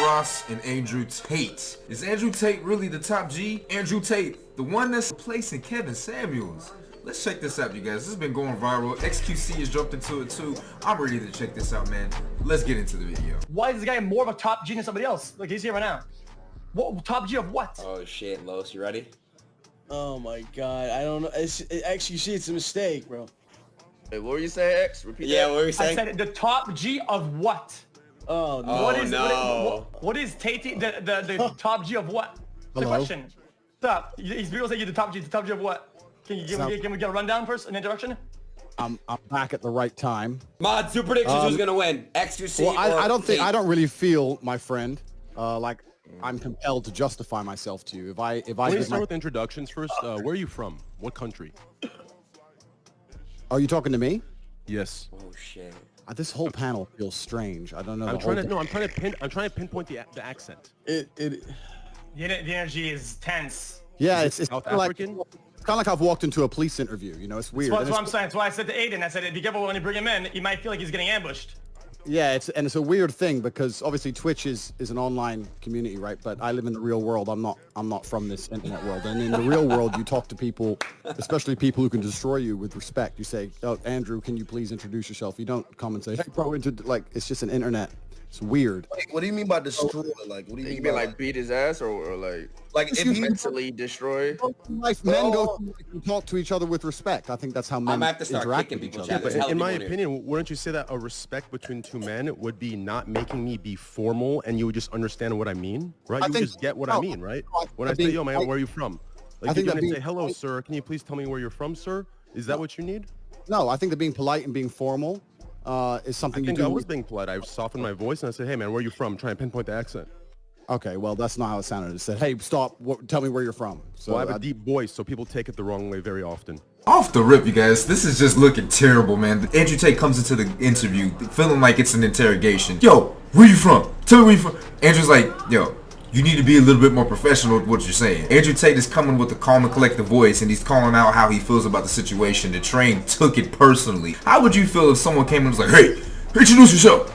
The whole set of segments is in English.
Ross and Andrew Tate. Is Andrew Tate really the top G? Andrew Tate, the one that's replacing Kevin Samuels. Let's check this out, you guys. This has been going viral. XQC has jumped into it too. I'm ready to check this out, man. Let's get into the video. Why is this guy more of a top G than somebody else? Like, he's here right now. What top G of what? Oh shit, Los, you ready? Oh my god, I don't know. XQC, it's a mistake, bro. Wait, what were you saying, X? Repeat Yeah, that. what were you saying? I said the top G of what? Oh no. What is Tate the top G of what? The Hello? question. Stop. These people say you're the top G. The top G of what? Can we get a rundown first, an introduction? I'm back at the right time. Mod, two predictions. Who's gonna win? XQC. Well, I don't think Tate? I don't really feel, my friend, like I'm compelled to justify myself to you. If I Please give start with introductions first. Where are you from? What country? Are you talking to me? Yes. Oh shit. This whole panel feels strange. I don't know. I'm trying to pinpoint the accent. The energy is tense. Yeah, it's South kinda like, African? it's kind of like I've walked into a police interview. You know, it's weird. That's And what it's- I'm saying. That's why I said to Adin, I said, be careful when you bring him in. He might feel like he's getting ambushed. Yeah, it's a weird thing because obviously Twitch is an online community, right? But I live in the real world. I'm not from this internet world. And in the real world, you talk to people, especially people who can destroy you, with respect. You say, "Oh, Andrew, can you please introduce yourself?" You don't come and say, "Hey, bro," like it's just an internet. It's weird. Like, what do you mean by destroy? Like, what do you You mean mean by like beat his ass or like if he mentally destroy? Life, men go through life and talk to each other with respect. I think that's how men I'm gonna have to start interact kicking with each people, other. Chad. But There's in my hella people opinion, wouldn't you say that a respect between two men would be not making me be formal and you would just understand what I mean, right? I You would think- just get what no, I mean, right? I When I say, think- yo, man, where are you from? Like, I think you're that gonna say, being- hello, sir, can you please tell me where you're from, sir? Is that what you need? No, I think that being polite and being formal is something I think you I do. was being polite. I softened my voice and I said, hey, man, where are you from? Trying to pinpoint the accent. Okay, well, that's not how it sounded. It said, "Hey, stop! Tell me where you're from." So Well, I have a deep voice, so people take it the wrong way very often. Off the rip, you guys, this is just looking terrible, man. Andrew Tate comes into the interview feeling like it's an interrogation. Yo, where you from? Tell me where you from. Andrew's like, yo, you need to be a little bit more professional with what you're saying. Andrew Tate is coming with a calm and collected voice, and he's calling out how he feels about the situation. The train took it personally. How would you feel if someone came and was like, hey, introduce yourself.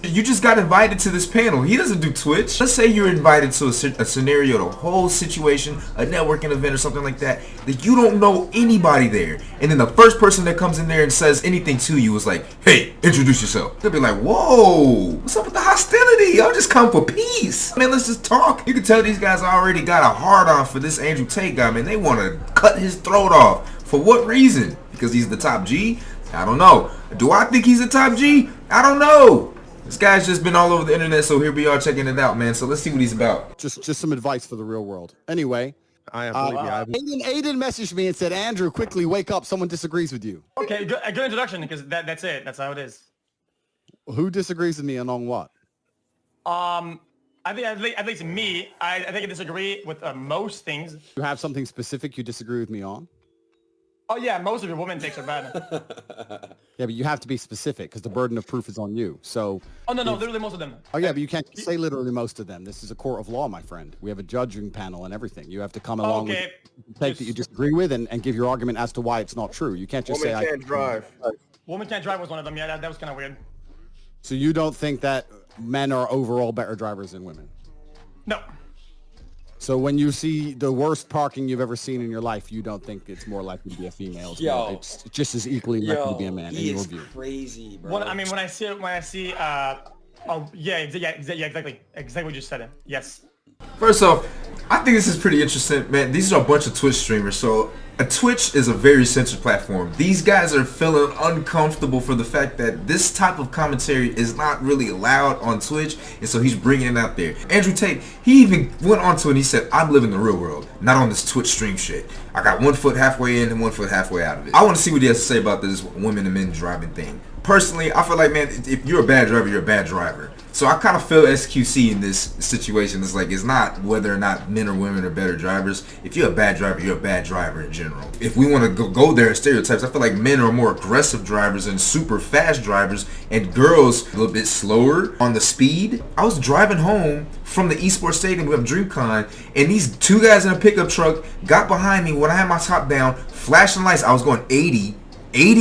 You just got invited to this panel. He doesn't do Twitch. Let's say you're invited to a scenario, the whole situation, a networking event or something like that you don't know anybody there. And then the first person that comes in there and says anything to you is like, hey, introduce yourself. They'll be like, whoa, what's up with the hostility? Y'all just come for peace. Man, let's just talk. You can tell these guys already got a hard on for this Andrew Tate guy, man. They want to cut his throat off. For what reason? Because he's the top G? I don't know. Do I think he's a top G? I don't know. This guy's just been all over the internet, so here we are checking it out, man. So let's see what he's about. just some advice for the real world. Anyway, Believe me, Aiden messaged me and said, "Andrew, quickly wake up. Someone disagrees with you." Okay, a good introduction, because that's it. That's how it is. Who disagrees with me and on what? I think at least me, I think I disagree with most things. You have something specific you disagree with me on? Oh yeah, most of your women takes are bad. Yeah, but you have to be specific because the burden of proof is on you. So. Oh no, literally most of them. Oh yeah, but you can't say literally most of them. This is a court of law, my friend. We have a judging panel and everything. You have to come along with take that you disagree with and give your argument as to why it's not true. You can't just Woman say can't drive. Woman can't drive was one of them. Yeah, that was kind of weird. So you don't think that men are overall better drivers than women? No. So when you see the worst parking you've ever seen in your life, you don't think it's more likely to be a female? It's just as equally likely to be a man in your view. Crazy, bro. When I see oh yeah, exactly what you just said. Yes. First off, I think this is pretty interesting, man. These are a bunch of Twitch streamers, so a Twitch is a very censored platform. These guys are feeling uncomfortable for the fact that this type of commentary is not really allowed on Twitch, and so he's bringing it out there. Andrew Tate, he even went onto it and he said, I'm living the real world, not on this Twitch stream shit. I got 1 foot halfway in and 1 foot halfway out of it. I want to see what he has to say about this women and men driving thing. Personally, I feel like, man, if you're a bad driver, you're a bad driver. So I kind of feel XQC in this situation. It's like, it's not whether or not men or women are better drivers. If you're a bad driver, you're a bad driver in general. If we want to go there in stereotypes, I feel like men are more aggressive drivers and super fast drivers, and girls a little bit slower on the speed. I was driving home from the esports stadium with DreamCon, and these two guys in a pickup truck got behind me when I had my top down, flashing lights. I was going 80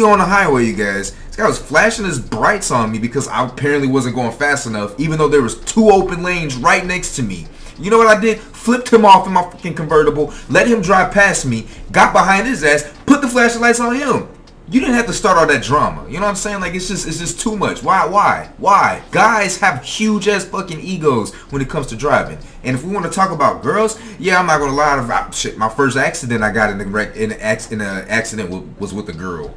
on the highway, you guys. This guy was flashing his brights on me because I apparently wasn't going fast enough, even though there was 2 open lanes right next to me. You know what I did? Flipped him off in my fucking convertible, let him drive past me, got behind his ass, put the flashing lights on him. You didn't have to start all that drama. You know what I'm saying? Like, it's just too much. Why? Guys have huge ass fucking egos when it comes to driving. And if we want to talk about girls, yeah, I'm not gonna lie. Shit, my first accident I got in an accident was with a girl.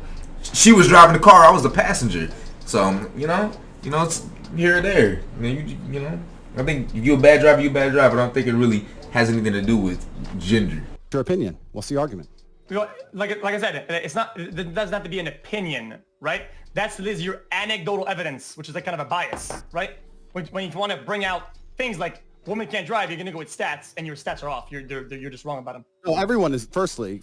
She was driving the car. I was the passenger. So you know, it's here or there. You know, I think if you're a bad driver, you're a bad driver. I don't think it really has anything to do with gender. Your opinion. What's the argument? Like I said, it doesn't have to be an opinion, right? That's your anecdotal evidence, which is like kind of a bias, right? When you want to bring out things like women can't drive, you're gonna go with stats, and your stats are off. You're just wrong about them. Well, everyone is firstly,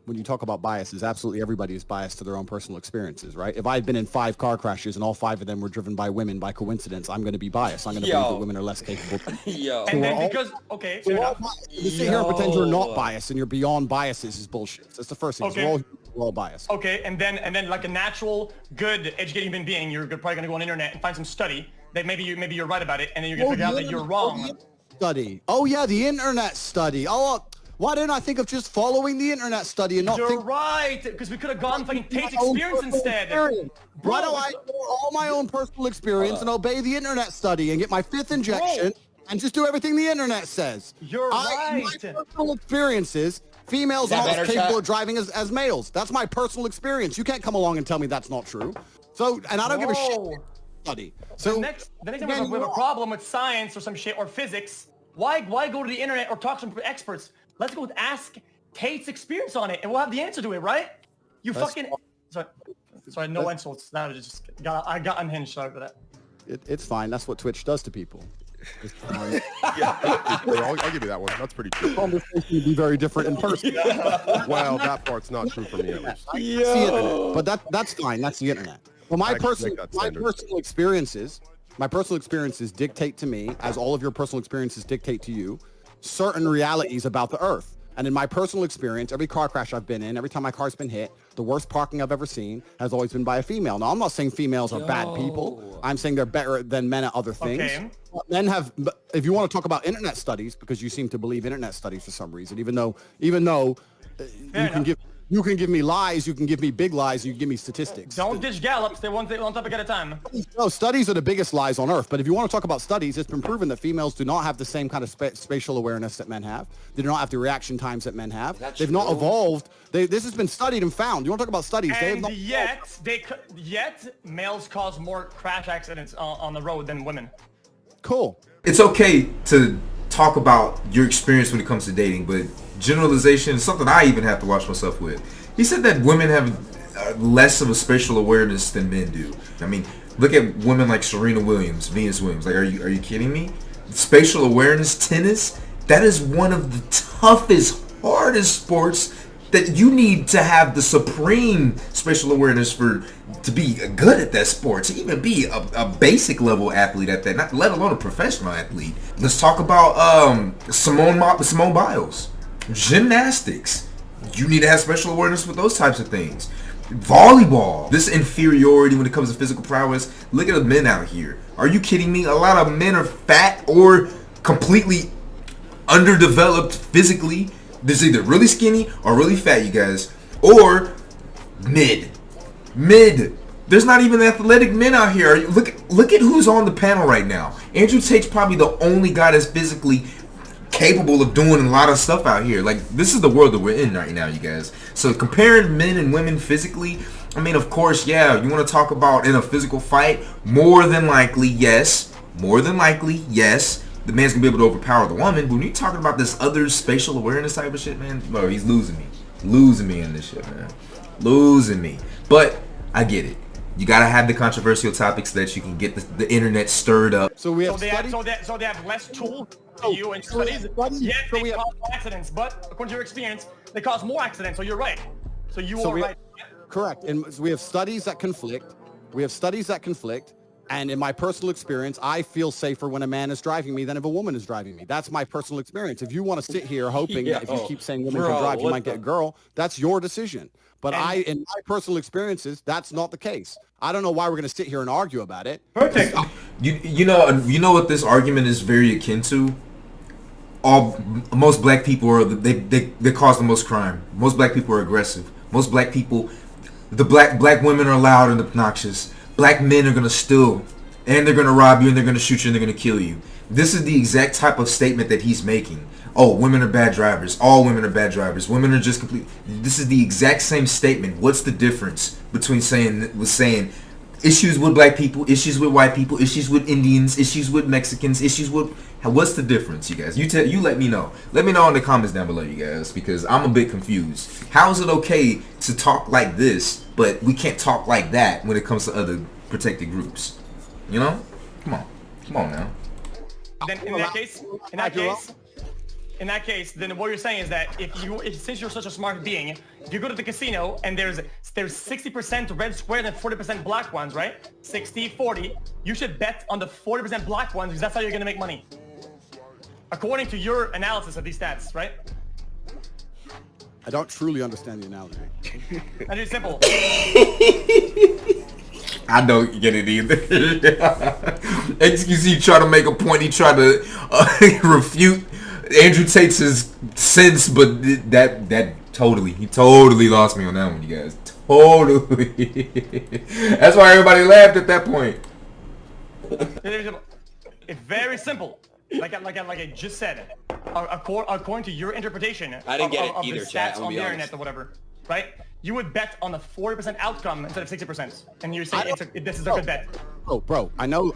when you talk about biases, absolutely everybody is biased to their own personal experiences, right? If I had been in 5 car crashes and all 5 of them were driven by women by coincidence, I'm going to be biased. I'm going to believe that women are less capable. Yo. And then because okay, fair enough. You sit here and pretend you're not biased and you're beyond biases is bullshit. That's the first thing. Okay. We're all biased. Okay, and then like a natural, good, educated human being, you're probably gonna go on the internet and find some study that maybe you're right about it, and then you're gonna figure out that you're wrong. Study. Oh yeah, the internet study. Oh, why didn't I think of just following the internet study and not You're think? right, because we could have gone fucking Tate xQc instead. Why don't I ignore all my own personal experience and obey the internet study and get my 5th injection and just do everything the internet says? You're right. My personal experiences, females are not as capable of driving as males. That's my personal experience. You can't come along and tell me that's not true. So, and I don't give a shit. Study. So the next time we have a problem with science or some shit or physics, why go to the internet or talk to some experts? Let's go with ask Tate's experience on it, and we'll have the answer to it, right? You fucking sorry, no insults. Now I got unhinged. Sorry for that. It's fine. That's what Twitch does to people. Yeah, I'll give you that one. That's pretty true. Conversation would be very different in person. Well, that part's not true for me at least. But that's fine. That's the internet. Well, my personal experiences dictate to me, as all of your personal experiences dictate to you, certain realities about the earth. And in my personal experience, every car crash I've been in, every time my car's been hit, the worst parking I've ever seen has always been by a female. Now, I'm not saying females are bad people. I'm saying they're better than men at other things. Okay. Men have, if you want to talk about internet studies, because you seem to believe internet studies for some reason, even though you can give me lies, you can give me big lies, you can give me statistics. Don't dish Gallups. They one topic at a time. No, studies are the biggest lies on earth. But if you want to talk about studies, it's been proven that females do not have the same kind of spatial awareness that men have. They do not have the reaction times that men have. They've not evolved. This has been studied and found. You want to talk about studies? And yet males cause more crash accidents on the road than women. Cool. It's okay to talk about your experience when it comes to dating, but generalization is something I even have to watch myself with. He said that women have less of a spatial awareness than men do. I mean, look at women like Serena Williams, Venus Williams. Like, are you kidding me? Spatial awareness, tennis, that is one of the toughest, hardest sports that you need to have the supreme spatial awareness to be good at that sport, to even be a basic level athlete at that, not let alone a professional athlete. Let's talk about Simone Biles. Gymnastics. You need to have special awareness with those types of things. Volleyball. This inferiority when it comes to physical prowess. Look at the men out here. Are you kidding me? A lot of men are fat or completely underdeveloped physically. There's either really skinny or really fat, you guys. Or mid. There's not even athletic men out here. Look at who's on the panel right now. Andrew Tate's probably the only guy that's physically capable of doing a lot of stuff out here. Like, this is the world that we're in right now, you guys. So comparing men and women physically, I mean, of course, yeah, you want to talk about in a physical fight, more than likely, yes, the man's gonna be able to overpower the woman. But when you're talking about this other spatial awareness type of shit, man, bro, he's losing me in this shit, man, losing me. But I get it. You gotta have the controversial topics so that you can get the internet stirred up. So we have they have less tools to you and studies. Yet they cause accidents, but according to your experience, they cause more accidents. So you're right. So you are right. Correct. And we have studies that conflict. And in my personal experience, I feel safer when a man is driving me than if a woman is driving me. That's my personal experience. If you want to sit here hoping that if you keep saying women can drive, you might get a girl, that's your decision. But in my personal experiences, that's not the case. I don't know why we're going to sit here and argue about it. Perfect. You know what this argument is very akin to? Most black people are they cause the most crime. Most black people are aggressive. Most black people, the black women are loud and obnoxious. Black men are gonna steal, and they're gonna rob you, and they're gonna shoot you, and they're gonna kill you. This is the exact type of statement that he's making. Oh, women are bad drivers. All women are bad drivers. Women are just complete. This is the exact same statement. What's the difference between saying issues with black people, issues with white people, issues with Indians, issues with Mexicans, issues with... What's the difference, you guys? You let me know. Let me know in the comments down below, you guys, because I'm a bit confused. How is it okay to talk like this, but we can't talk like that when it comes to other protected groups? You know? Come on now. Then in that case, then what you're saying is that since you're such a smart being, if you go to the casino and there's 60% red squares and 40% black ones, right? 60-40. You should bet on the 40% black ones because that's how you're gonna make money. According to your analysis of these stats, right? I don't truly understand the analogy. That is simple. I don't get it either. XQC tried to make a point. He tried to refute Andrew Tate's sense, but that he totally lost me on that one, you guys. Totally. That's why everybody laughed at that point. It's very simple. Like I just said, according to your interpretation I didn't get it of either, the chat, stats on the internet or whatever, right? You would bet on the 40% outcome instead of 60%, and you're saying this is a good bet. Bro, I know,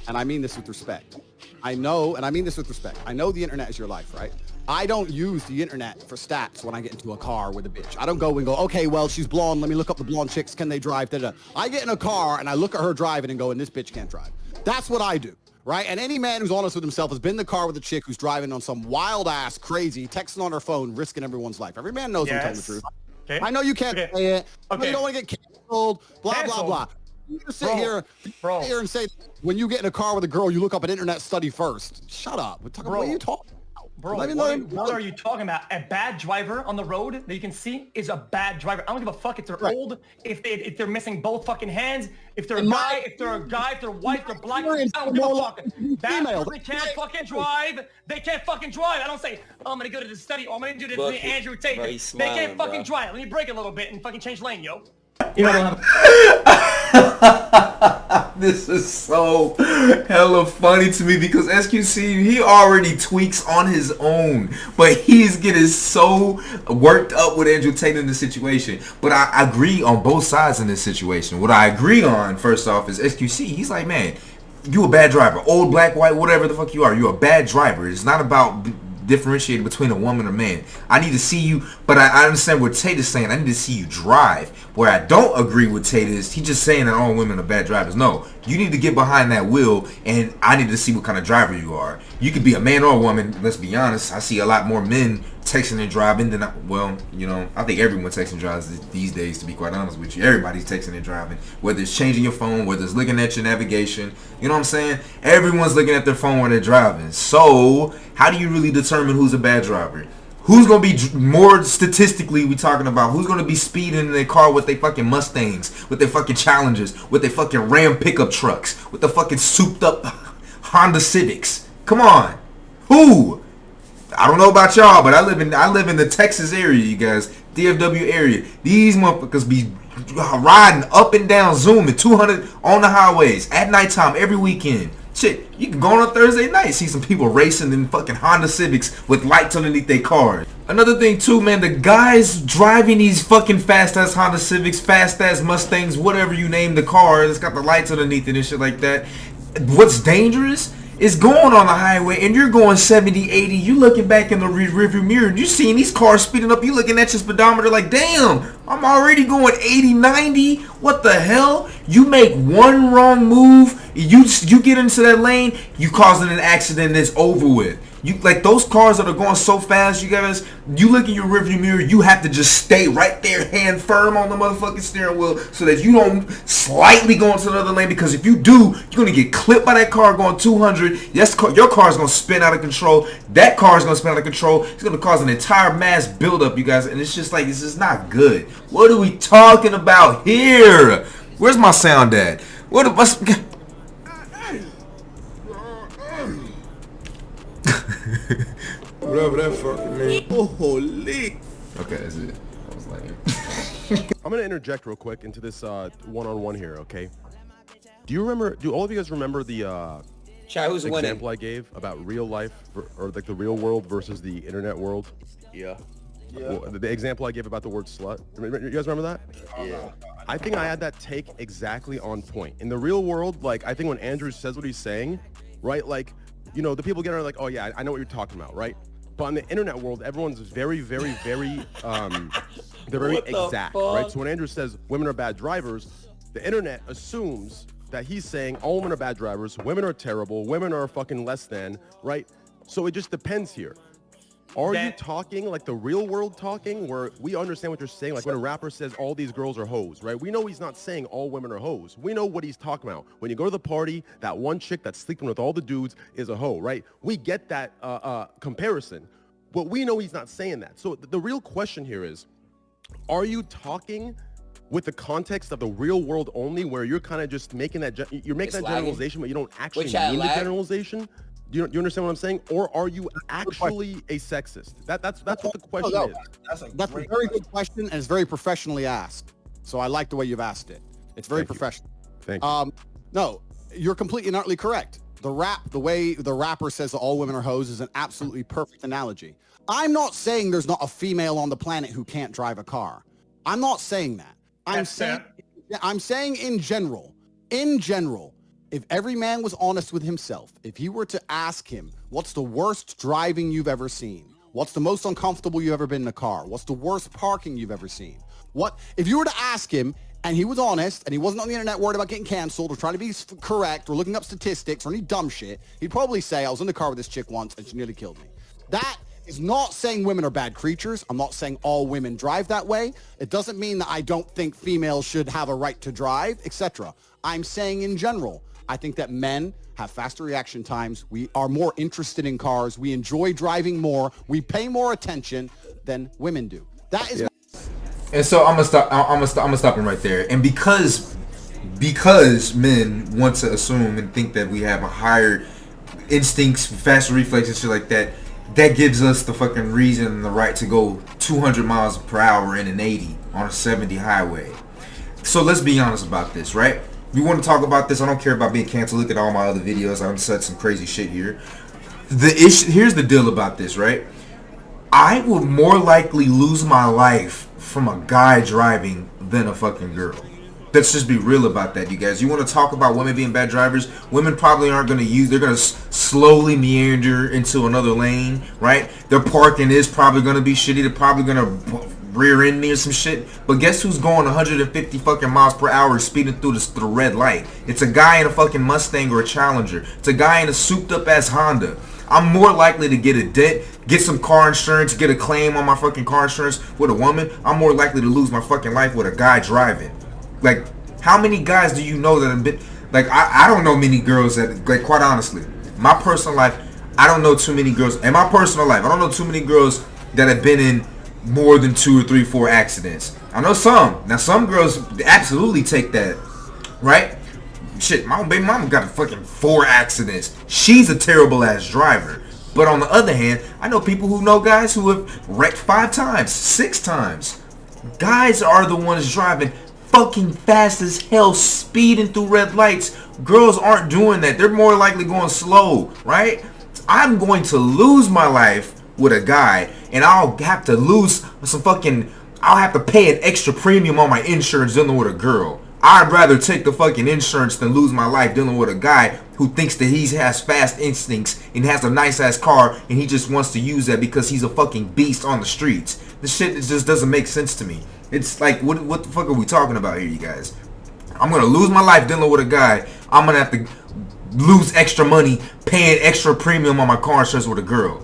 and I mean this with respect. I know the internet is your life, right? I don't use the internet for stats when I get into a car with a bitch. I don't go and go, okay, well, she's blonde. Let me look up the blonde chicks. Can they drive? Da-da. I get in a car and I look at her driving and go, and this bitch can't drive. That's what I do. Right? And any man who's honest with himself has been in the car with a chick who's driving on some wild ass, crazy, texting on her phone, risking everyone's life. Every man knows I'm telling the truth. Okay. I know you can't say it. Okay. You don't want to get canceled, blah, blah, blah. You just sit here and say, when you get in a car with a girl, you look up an internet study first. Shut up. What are you talking about? Bro, what are you talking about? A bad driver on the road that you can see is a bad driver. I don't give a fuck if they're old, if they're missing both fucking hands, if they're a guy, if they're white, if they're black. I don't give a fuck. That person can't fucking drive. They can't fucking drive. I don't say, oh, I'm gonna go to the study or I'm gonna do this with Andrew Tate. They can't fucking drive. Let me break a little bit and fucking change lane, yo. You know, this is so hella funny to me because XQC, he already tweaks on his own, but he's getting so worked up with Andrew Tate in this situation. But I agree on both sides in this situation. What I agree on, first off, is XQC. He's like, man, you a bad driver. Old, black, white, whatever the fuck you are. You're a bad driver. It's not about differentiating between a woman or man. I need to see you, but I understand what Tate is saying. I need to see you drive. Where I don't agree with Tate is he's just saying that all women are bad drivers. No, you need to get behind that wheel, and I need to see what kind of driver you are. You could be a man or a woman. Let's be honest. I see a lot more men texting and driving than I think everyone texts and drives these days, to be quite honest with you. Everybody's texting and driving, whether it's changing your phone, whether it's looking at your navigation. You know what I'm saying? Everyone's looking at their phone when they're driving. So how do you really determine who's a bad driver? Who's gonna be more statistically we talking about? Who's gonna be speeding in their car with their fucking Mustangs, with their fucking Challengers, with their fucking Ram pickup trucks, with the fucking souped up Honda Civics? Come on, who? I don't know about y'all, but I live in the Texas area, you guys, DFW area. These motherfuckers be riding up and down, zooming 200 on the highways at nighttime every weekend. Shit, you can go on a Thursday night, see some people racing in fucking Honda Civics with lights underneath their cars. Another thing too, man, the guys driving these fucking fast ass Honda Civics, fast ass Mustangs, whatever you name the car, it's got the lights underneath it and shit like that. What's dangerous is going on the highway and you're going 70, 80, you looking back in the rearview mirror and you seeing these cars speeding up, you looking at your speedometer like, damn, I'm already going 80, 90, what the hell? You make one wrong move, you get into that lane, you causing an accident that's over with. You like those cars that are going so fast, you guys. You look in your rearview mirror, you have to just stay right there, hand firm on the motherfucking steering wheel, so that you don't slightly go into the other lane. Because if you do, you're gonna get clipped by that car going 200. Yes, your car is gonna spin out of control. That car is gonna spin out of control. It's gonna cause an entire mass buildup, you guys, and it's just like, this is not good. What are we talking about here? Where's my sound at? What's whatever that fucking means. Oh, holy. Okay, that's it. I was like, I'm gonna interject real quick into this one-on-one here, okay? Do all of you guys remember the Chat, who's winning? example I gave about real life or like the real world versus the internet world? Yeah. Well, the example I gave about the word slut. You guys remember that? Yeah. I think I had that take exactly on point. In the real world, like, I think when Andrew says what he's saying, right, like, you know, the people get are like, oh yeah, I know what you're talking about, right? But in the internet world, everyone's very, very, very, they're very exact, right? So when Andrew says women are bad drivers, the internet assumes that he's saying all women are bad drivers, women are terrible, women are fucking less than, right? So it just depends here. Are you talking like the real world talking where we understand what you're saying? Like when a rapper says all these girls are hoes, right? We know he's not saying all women are hoes. We know what he's talking about. When you go to the party, that one chick that's sleeping with all the dudes is a hoe, right? We get that comparison, but we know he's not saying that. So the real question here is, are you talking with the context of the real world only, where you're kind of just making that, you're making that generalization, but you don't actually mean the generalization? Do you understand what I'm saying? Or are you actually a sexist? That's what the question is. That's a very good question, and it's very professionally asked. So I like the way you've asked it. It's very professional. Thank you. No, you're completely and utterly correct. The way the rapper says that all women are hoes is an absolutely perfect analogy. I'm not saying there's not a female on the planet who can't drive a car. I'm not saying that. I'm saying in general, if every man was honest with himself, if he were to ask him, what's the worst driving you've ever seen? What's the most uncomfortable you've ever been in a car? What's the worst parking you've ever seen? If you were to ask him and he was honest and he wasn't on the internet worried about getting canceled or trying to be correct or looking up statistics or any dumb shit, he'd probably say, I was in the car with this chick once and she nearly killed me. That is not saying women are bad creatures. I'm not saying all women drive that way. It doesn't mean that I don't think females should have a right to drive, etc. I'm saying in general, I think that men have faster reaction times. We are more interested in cars. We enjoy driving more. We pay more attention than women do. That is. And so I'm gonna stop him right there. And because men want to assume and think that we have a higher instincts, faster reflexes, shit like that, that gives us the fucking reason and the right to go 200 miles per hour in an 80 on a 70 highway. So let's be honest about this, right? You want to talk about this? I don't care about being canceled. Look at all my other videos. I've said some crazy shit here. Here's the deal about this, right? I would more likely lose my life from a guy driving than a fucking girl. Let's just be real about that, you guys. You want to talk about women being bad drivers? Women probably aren't going to they're going to slowly meander into another lane, right? Their parking is probably going to be shitty. They're probably going to rear end me or some shit. But guess who's going 150 fucking miles per hour speeding through the red light? It's a guy in a fucking Mustang or a Challenger. It's a guy in a souped up ass Honda. I'm more likely to get a dent, get some car insurance, get a claim on my fucking car insurance with a woman. I'm more likely to lose my fucking life with a guy driving. Like, how many guys do you know that have been, like, I don't know many girls that, like, quite honestly, my personal life, I don't know too many girls, in my personal life, I don't know too many girls that have been in more than 2 or 3, 4 accidents. I know some. Now, some girls absolutely take that, right? Shit, my baby mama got a fucking 4 accidents. She's a terrible ass driver. But on the other hand, I know people who know guys who have wrecked 5 times, 6 times. Guys are the ones driving fucking fast as hell, speeding through red lights. Girls aren't doing that. They're more likely going slow, right? I'm going to lose my life with a guy, and I'll have to lose I'll have to pay an extra premium on my insurance dealing with a girl. I'd rather take the fucking insurance than lose my life dealing with a guy who thinks that he has fast instincts and has a nice ass car and he just wants to use that because he's a fucking beast on the streets. This shit just doesn't make sense to me. It's like, what the fuck are we talking about here, you guys? I'm gonna lose my life dealing with a guy. I'm gonna have to lose extra money paying extra premium on my car insurance with a girl.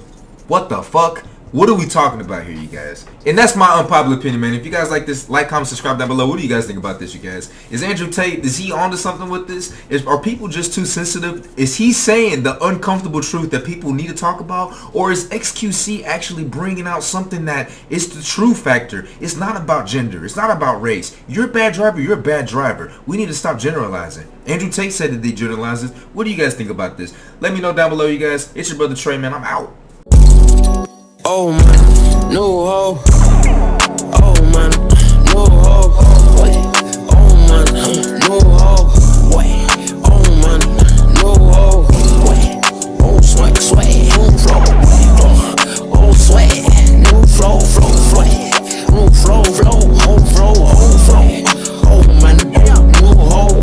What the fuck? What are we talking about here, you guys? And that's my unpopular opinion, man. If you guys like this, like, comment, subscribe down below. What do you guys think about this, you guys? Is Andrew Tate, is he onto something with this? Are people just too sensitive? Is he saying the uncomfortable truth that people need to talk about? Or is XQC actually bringing out something that is the true factor? It's not about gender. It's not about race. You're a bad driver. You're a bad driver. We need to stop generalizing. Andrew Tate said that they generalize this. What do you guys think about this? Let me know down below, you guys. It's your brother Trey, man. I'm out. Oh man, no hoe.